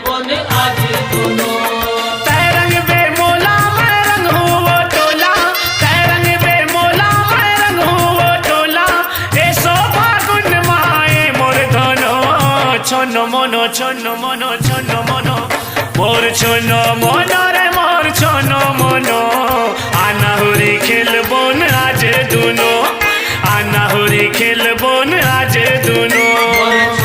बोन आज दोनों। तै रंग बे मोला मैं रंग हूँ वो टोला, तै रंग बे मोला मैं रंग हूँ वो टोला, एसो फागुन माए मोर धनो। छोनो मोनो छोनो मोनो छोनो मोनो मोर छोनो मोनो रे मोर छोनो मोनो। आना हुरी खेलबो न आज दुनो, आना हुरी खेलबो न आज दुनो।